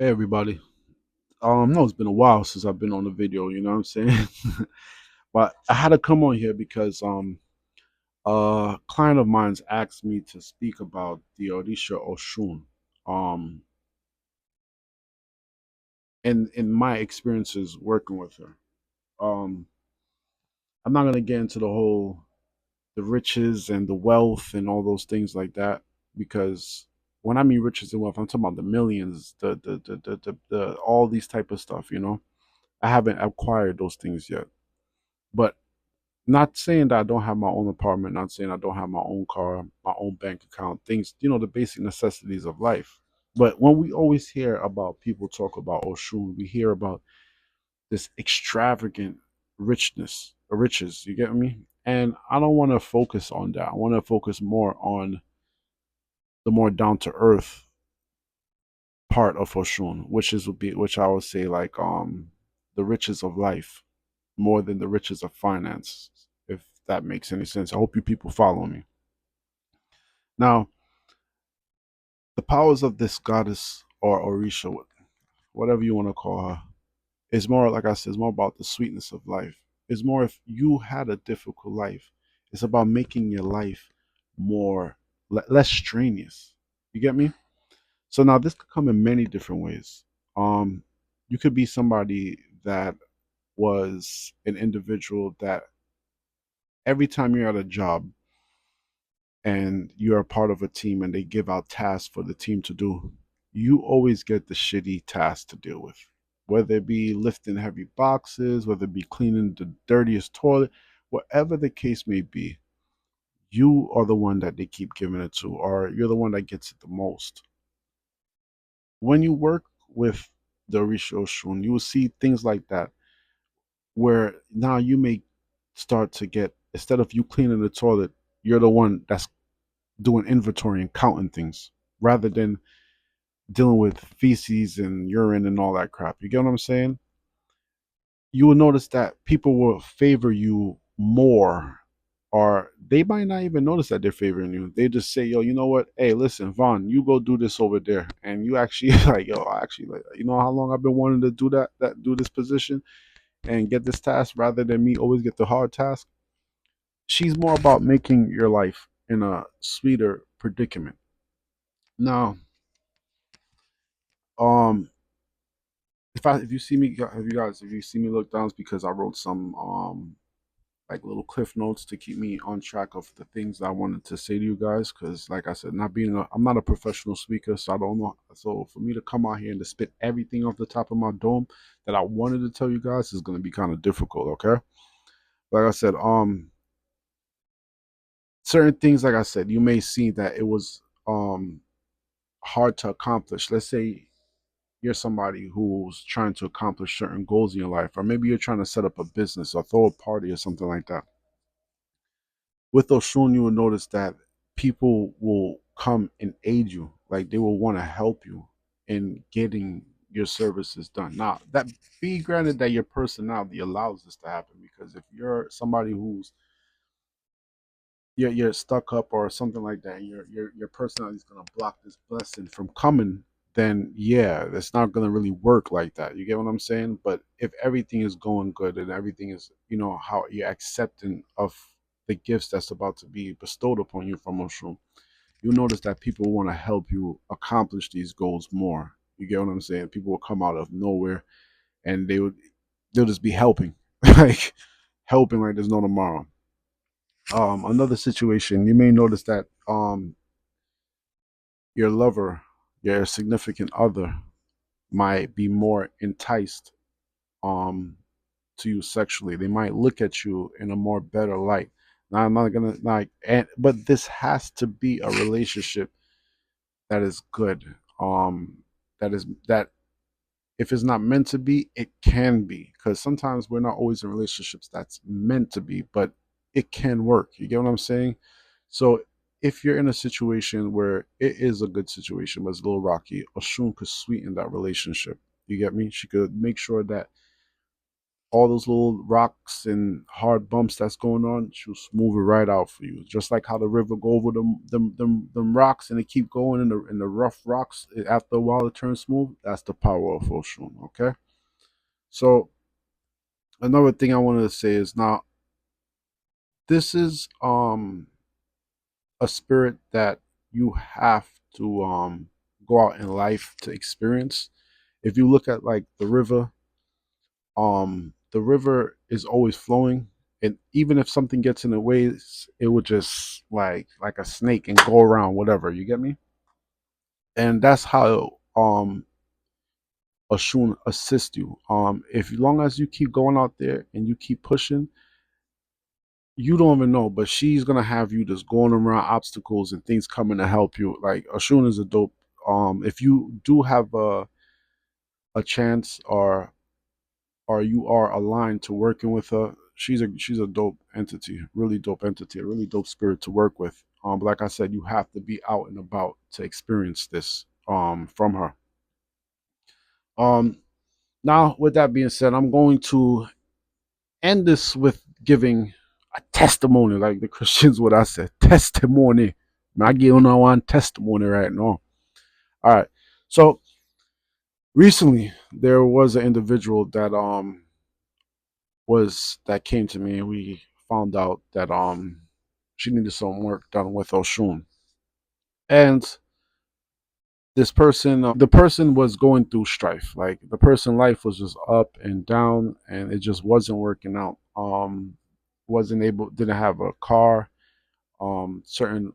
Hey everybody. No, it's been a while since I've been on the video, you know what I'm saying? But I had to come on here because a client of mine's asked me to speak about the Orisha Oshun. Um in my experiences working with her. Um I'm not gonna get into the riches and the wealth and all those things like that because when I mean riches and wealth, I'm talking about the millions, the all these type of stuff, you know. I haven't acquired those things yet. But not saying that I don't have my own apartment, not saying I don't have my own car, my own bank account, things, the basic necessities of life. But when we always hear about people talk about Oshun, we hear about this extravagant riches, you get me? And I don't want to focus on that. I want to focus more on the more down to earth part of Oshun, which I would say like the riches of life more than the riches of finance, if that makes any sense. I hope you people follow me. Now, the powers of this goddess or Orisha, whatever you want to call her, is more, like I said, is more about the sweetness of life. It's more if you had a difficult life, it's about making your life more, less strenuous. You get me? So now this could come in many different ways. Um, you could be somebody that was an individual that every time you're at a job, and you're a part of a team and they give out tasks for the team to do, you always get the shitty task to deal with. Whether it be lifting heavy boxes, whether it be cleaning the dirtiest toilet, whatever the case may be, you are the one that they keep giving it to, or you're the one that gets it the most. When you work with the Orisha Oshun, you will see things like that, where now you may start to get, instead of you cleaning the toilet, you're the one that's doing inventory and counting things rather than dealing with feces and urine and all that crap. You get what I'm saying? You will notice that people will favor you more, or they might not even notice that they're favoring you. They just say, yo, you know what? Hey, listen, Vaughn, you go do this over there. And you actually like, yo, I actually like, you know how long I've been wanting to do do this position and get this task rather than me always get the hard task. She's more about making your life in a sweeter predicament. Now, um, if you see me, if you see me look down, it's because I wrote some like little cliff notes to keep me on track of the things I wanted to say to you guys. Because like I said, I'm not a professional speaker, so I don't know. So for me to come out here and to spit everything off the top of my dome that I wanted to tell you guys is going to be kind of difficult. Okay, like I said, certain things, like I said, you may see that it was hard to accomplish. Let's say you're somebody who's trying to accomplish certain goals in your life, or maybe you're trying to set up a business or throw a party or something like that. With Oshun, you will notice that people will come and aid you, like they will want to help you in getting your services done. Now, that be granted that your personality allows this to happen, because if you're somebody who's you're stuck up or something like that, and your personality is gonna block this blessing from coming, then yeah, it's not gonna really work like that. You get what I'm saying? But if everything is going good and everything is, how you're accepting of the gifts that's about to be bestowed upon you from Mushroom, you'll notice that people want to help you accomplish these goals more. You get what I'm saying? People will come out of nowhere and they'll just be helping, like helping like there's no tomorrow. Another situation, you may notice that your lover, your significant other, might be more enticed um to you sexually. They might look at you in a more better light. Now I'm not gonna like, but this has to be a relationship that is good. That if it's not meant to be, it can be, because sometimes we're not always in relationships that's meant to be, but it can work. You get what I'm saying? So if you're in a situation where it is a good situation but it's a little rocky, Oshun could sweeten that relationship. You get me? She could make sure that all those little rocks and hard bumps that's going on, she'll smooth it right out for you. Just like how the river go over them rocks and they keep going in the rough rocks. After a while, it turns smooth. That's the power of Oshun. Okay. So another thing I wanted to say is now this is a spirit that you have to go out in life to experience. If you look at like the river is always flowing, and even if something gets in the way, it would just like a snake and go around whatever. You get me? And that's how Oshun assist you. If long as you keep going out there and you keep pushing, you don't even know, but she's gonna have you just going around obstacles and things coming to help you. Like Oshun is a dope. If you do have a chance or you are aligned to working with her, she's a dope entity, really dope entity, a really dope spirit to work with. But like I said, you have to be out and about to experience this from her. Um, Now, with that being said, I'm going to end this with giving a testimony, like the Christians, what I said, testimony. I give you one testimony right now. All right. So recently, there was an individual that came to me, and we found out that she needed some work done with Oshun, and the person was going through strife. Like the person life was just up and down, and it just wasn't working out. Wasn't able, didn't have a car. Certain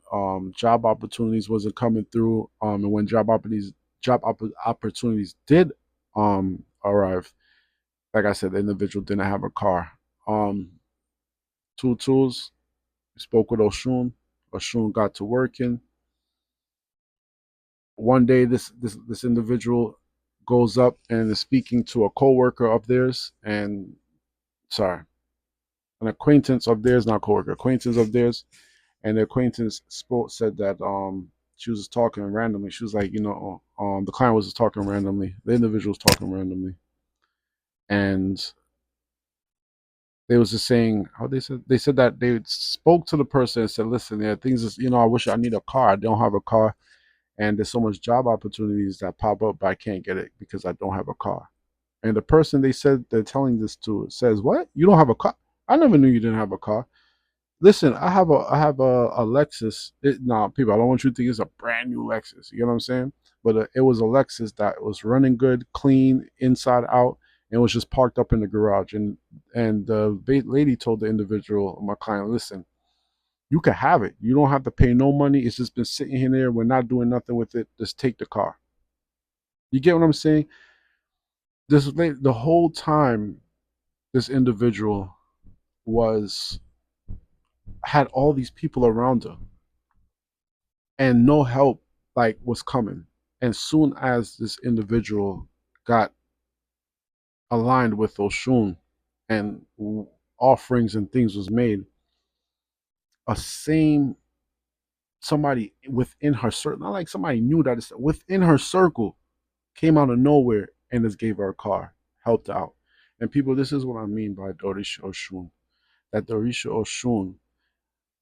job opportunities wasn't coming through. And when opportunities did arrive, like I said, the individual didn't have a car. Um, Two tools. We spoke with Oshun. Oshun got to working. One day, this individual goes up and is speaking to a coworker of theirs, and sorry, an acquaintance of theirs, not coworker, acquaintance of theirs, and the acquaintance said that she was just talking randomly. She was like, the client was just talking randomly. The individual was talking randomly, and they was just saying how they said that they spoke to the person and said, listen, yeah, things is, I wish I need a car. I don't have a car, and there's so much job opportunities that pop up, but I can't get it because I don't have a car. And the person they said they're telling this to says, what? You don't have a car? I never knew you didn't have a car. Listen, I have a Lexus. Nah, people, I don't want you to think it's a brand new Lexus. You know what I'm saying? But it was a Lexus that was running good, clean, inside out, and was just parked up in the garage. And the lady told the individual, my client, listen, you can have it. You don't have to pay no money. It's just been sitting in there. We're not doing nothing with it. Just take the car. You get what I'm saying? The whole time, this individual was had all these people around her and no help like was coming. And soon as this individual got aligned with Oshun and offerings and things was made, a same somebody within her circle, not like somebody knew that, it's within her circle, came out of nowhere and just gave her a car, helped out. And people, this is what I mean by Orisha Oshun. That the Orisha Oshun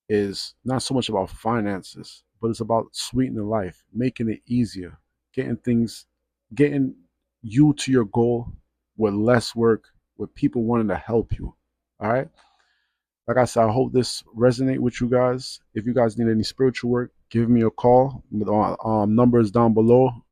is not so much about finances, but it's about sweetening life, making it easier, getting things, getting you to your goal with less work, with people wanting to help you. All right. Like I said, I hope this resonate with you guys. If you guys need any spiritual work, give me a call. The number is down below.